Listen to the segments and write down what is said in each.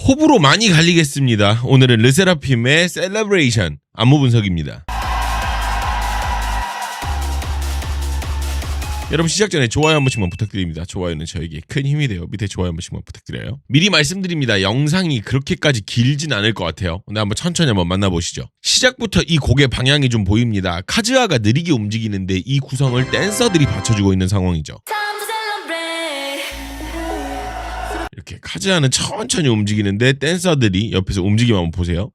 호불호 많이 갈리겠습니다. 오늘은 르세라핌의 셀러브레이션 안무 분석입니다. 여러분 시작 전에 좋아요 한 번씩만 부탁드립니다. 좋아요는 저에게 큰 힘이 돼요. 밑에 좋아요 한 번씩만 부탁드려요. 미리 말씀드립니다. 영상이 그렇게까지 길진 않을 것 같아요. 근데 한번 천천히 한번 만나보시죠. 시작부터 이 곡의 방향이 좀 보입니다. 카즈아가 느리게 움직이는데 이 구성을 댄서들이 받쳐주고 있는 상황이죠. 이렇게 카즈아는 천천히 움직이는데 댄서들이 옆에서 움직임 한번 보세요.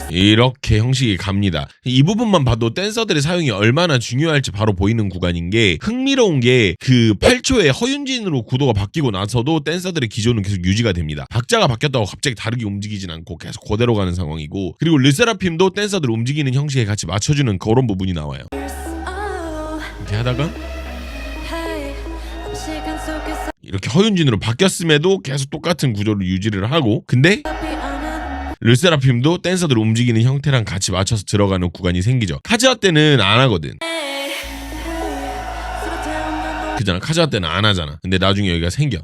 이렇게 형식이 갑니다. 이 부분만 봐도 댄서들의 사용이 얼마나 중요할지 바로 보이는 구간인 게, 흥미로운 게 그 8초에 허윤진으로 구도가 바뀌고 나서도 댄서들의 기조는 계속 유지가 됩니다. 박자가 바뀌었다고 갑자기 다르게 움직이진 않고 계속 그대로 가는 상황이고, 그리고 르세라핌도 댄서들 움직이는 형식에 같이 맞춰주는 그런 부분이 나와요. 이렇게 하다가 이렇게 허윤진으로 바뀌었음에도 계속 똑같은 구조를 유지를 하고, 근데 르세라핌도 댄서들 움직이는 형태랑 같이 맞춰서 들어가는 구간이 생기죠. 카즈아 때는 안 하거든. 그잖아. 카즈아 때는 안 하잖아. 근데 나중에 여기가 생겨.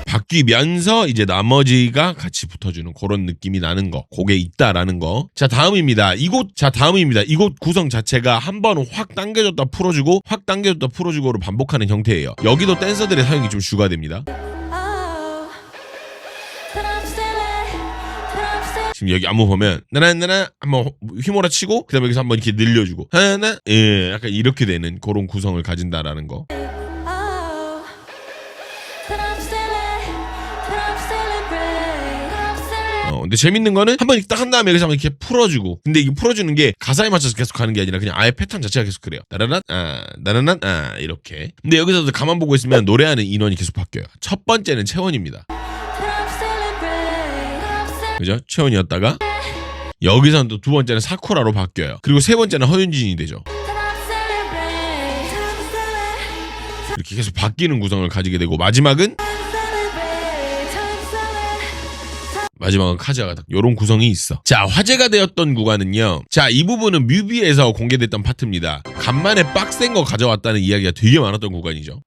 바뀌면서 이제 나머지가 같이 붙어주는 그런 느낌이 나는 거, 곡에 있다라는 거. 자, 다음입니다. 이곳 구성 자체가 한 번 확 당겨줬다 풀어주고 확 당겨줬다 풀어주고로 반복하는 형태예요. 여기도 댄서들의 사용이 좀 주가 됩니다. 지금 여기 안무 보면 나나나나 한번 휘몰아치고 그다음에 여기서 한번 이렇게 늘려주고 하나 약간 이렇게 되는 그런 구성을 가진다라는 거. 근데 재밌는 거는 한번 딱 한 다음에 여기서 한번 이렇게 풀어주고, 근데 이게 풀어주는 게 가사에 맞춰서 계속 가는 게 아니라 그냥 아예 패턴 자체가 계속 그래요. 나나나 이렇게. 근데 여기서도 가만 보고 있으면 노래하는 인원이 계속 바뀌어요. 첫 번째는 채원입니다. 그죠? 채원이었다가 여기서는 또 두 번째는 사쿠라로 바뀌어요. 그리고 세 번째는 허윤진이 되죠. 이렇게 계속 바뀌는 구성을 가지게 되고, 마지막은 카즈아가 딱 요런 구성이 있어. 자, 화제가 되었던 구간은요. 자, 이 부분은 뮤비에서 공개됐던 파트입니다. 간만에 빡센 거 가져왔다는 이야기가 되게 많았던 구간이죠.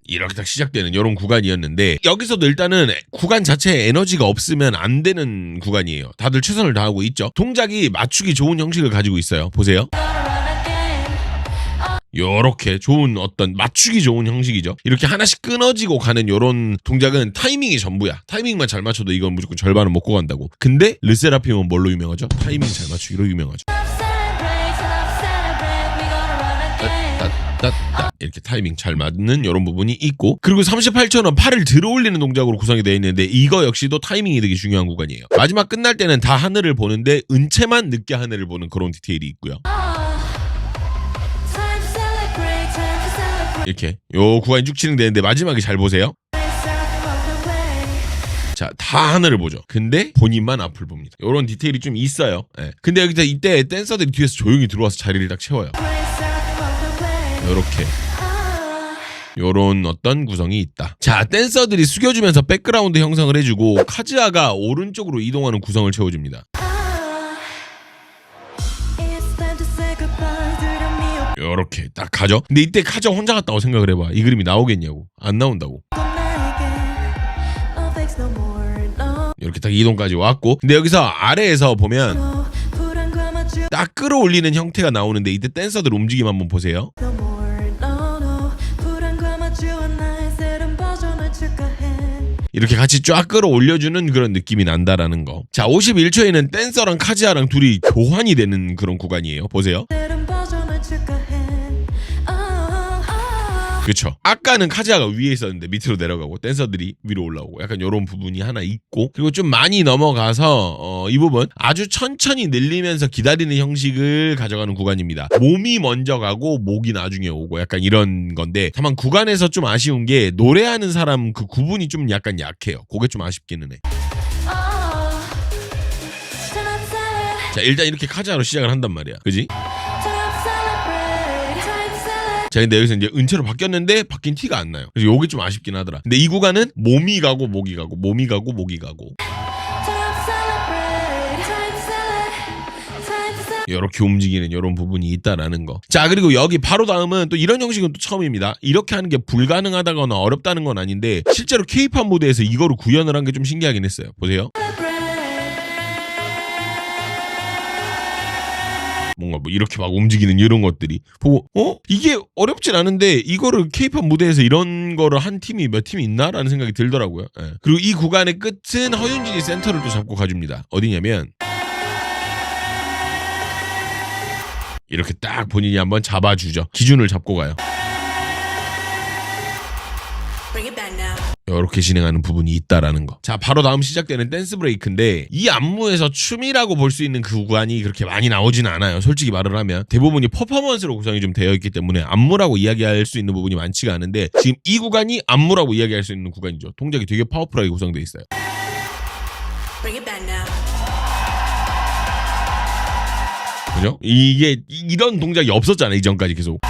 이렇게 딱 시작되는 이런 구간이었는데, 여기서도 일단은 구간 자체에 에너지가 없으면 안 되는 구간이에요. 다들 최선을 다하고 있죠. 동작이 맞추기 좋은 형식을 가지고 있어요. 보세요. 요렇게 좋은 어떤 맞추기 좋은 형식이죠. 이렇게 하나씩 끊어지고 가는 요런 동작은 타이밍이 전부야. 타이밍만 잘 맞춰도 이건 무조건 절반은 먹고 간다고. 근데 르세라핌은 뭘로 유명하죠? 타이밍 잘 맞추기로 유명하죠. 이렇게 타이밍 잘 맞는 이런 부분이 있고, 그리고 38초는 팔을 들어 올리는 동작으로 구성이 되어 있는데 이거 역시도 타이밍이 되게 중요한 구간이에요. 마지막 끝날 때는 다 하늘을 보는데 은채만 늦게 하늘을 보는 그런 디테일이 있고요. 이렇게 요 구간이 쭉 진행되는데 마지막에 잘 보세요. 자, 다 하늘을 보죠. 근데 본인만 앞을 봅니다. 요런 디테일이 좀 있어요. 네. 근데 여기서 이때 댄서들이 뒤에서 조용히 들어와서 자리를 딱 채워요. 요렇게 요런 어떤 구성이 있다. 자, 댄서들이 숙여주면서 백그라운드 형성을 해주고 카즈아가 오른쪽으로 이동하는 구성을 채워줍니다. 요렇게 딱 가죠. 근데 이때 카즈아 혼자 갔다고 생각을 해봐. 이 그림이 나오겠냐고. 안 나온다고. 이렇게 딱 이동까지 왔고, 근데 여기서 아래에서 보면 딱 끌어올리는 형태가 나오는데 이때 댄서들 움직임 한번 보세요. 이렇게 같이 쫙 끌어올려주는 그런 느낌이 난다라는 거. 자, 51초에는 댄서랑 카즈아랑 둘이 교환이 되는 그런 구간이에요. 보세요. 그쵸. 아까는 카즈아가 위에 있었는데 밑으로 내려가고 댄서들이 위로 올라오고 약간 이런 부분이 하나 있고, 그리고 좀 많이 넘어가서 이 부분 아주 천천히 늘리면서 기다리는 형식을 가져가는 구간입니다. 몸이 먼저 가고 목이 나중에 오고 약간 이런 건데, 다만 구간에서 좀 아쉬운 게 노래하는 사람 그 구분이 좀 약간 약해요. 그게 좀 아쉽기는 해. 자, 일단 이렇게 카즈아로 시작을 한단 말이야. 그지? 자, 근데 여기서 이제 은채로 바뀌었는데 바뀐 티가 안 나요. 그래서 요게 좀 아쉽긴 하더라. 근데 이 구간은 몸이 가고 목이 가고 몸이 가고 목이 가고 이렇게 움직이는 이런 부분이 있다라는 거. 자, 그리고 여기 바로 다음은 또 이런 형식은 또 처음입니다. 이렇게 하는 게 불가능하다거나 어렵다는 건 아닌데 실제로 K-팝 무대에서 이거를 구현을 한 게 좀 신기하긴 했어요. 보세요. 뭔가 뭐 이렇게 막 움직이는 이런 것들이 보고 이게 어렵진 않은데 이거를 K-팝 무대에서 이런 거를 한 팀이 몇 팀이 있나라는 생각이 들더라고요. 예. 그리고 이 구간의 끝은 허윤진이 센터를 또 잡고 가줍니다. 어디냐면 이렇게 딱 본인이 한번 잡아주죠. 기준을 잡고 가요. 이렇게 진행하는 부분이 있다라는 거. 자, 바로 다음 시작되는 댄스 브레이크인데 이 안무에서 춤이라고 볼 수 있는 그 구간이 그렇게 많이 나오지는 않아요. 솔직히 말을 하면 대부분이 퍼포먼스로 구성이 좀 되어 있기 때문에 안무라고 이야기할 수 있는 부분이 많지가 않은데 지금 이 구간이 안무라고 이야기할 수 있는 구간이죠. 동작이 되게 파워풀하게 구성되어 있어요. 그죠? 이게 이런 동작이 없었잖아요. 이전까지 계속.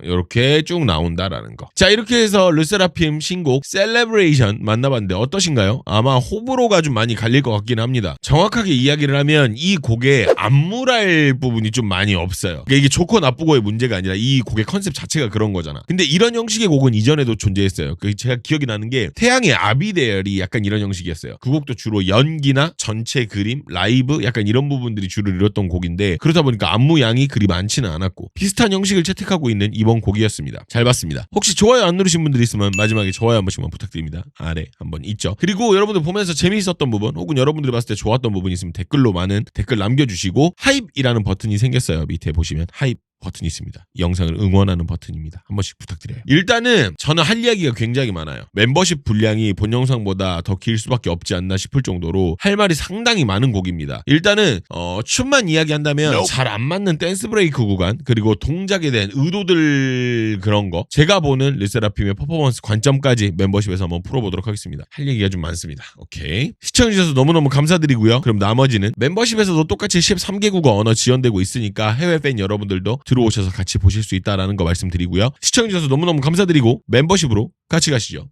이렇게 쭉 나온다라는 거. 자, 이렇게 해서 르세라핌 신곡 셀레브레이션 만나봤는데 어떠신가요? 아마 호불호가 좀 많이 갈릴 것 같긴 합니다. 정확하게 이야기를 하면 이 곡에 안무랄 부분이 좀 많이 없어요. 그러니까 이게 좋고 나쁘고의 문제가 아니라 이 곡의 컨셉 자체가 그런 거잖아. 근데 이런 형식의 곡은 이전에도 존재했어요. 제가 기억이 나는 게 태양의 아비데얼이 약간 이런 형식이었어요. 그 곡도 주로 연기나 전체 그림, 라이브 약간 이런 부분들이 주를 이뤘던 곡인데 그러다 보니까 안무 양이 그리 많지는 않았고 비슷한 형식을 채택하고 있는 이번 곡이었습니다. 잘 봤습니다. 혹시 좋아요 안 누르신 분들 있으면 마지막에 좋아요 한 번씩만 부탁드립니다. 아래 한번 있죠. 그리고 여러분들 보면서 재미있었던 부분 혹은 여러분들이 봤을 때 좋았던 부분이 있으면 댓글로 많은 댓글 남겨주시고 하입이라는 버튼이 생겼어요. 밑에 보시면 하입 버튼이 있습니다. 이 영상을 응원하는 버튼입니다. 한 번씩 부탁드려요. 일단은 저는 할 이야기가 굉장히 많아요. 멤버십 분량이 본 영상보다 더 길 수밖에 없지 않나 싶을 정도로 할 말이 상당히 많은 곡입니다. 일단은 춤만 이야기한다면 잘 안 맞는 댄스 브레이크 구간 그리고 동작에 대한 의도들 그런 거 제가 보는 르세라핌의 퍼포먼스 관점까지 멤버십에서 한번 풀어보도록 하겠습니다. 할 얘기가 좀 많습니다. 오케이. 시청해주셔서 너무너무 감사드리고요. 그럼 나머지는 멤버십에서도 똑같이 13개국어 언어 지원되고 있으니까 해외 팬 여러분들도 들어오셔서 같이 보실 수 있다라는 거 말씀드리고요. 시청해주셔서 너무너무 감사드리고 멤버십으로 같이 가시죠.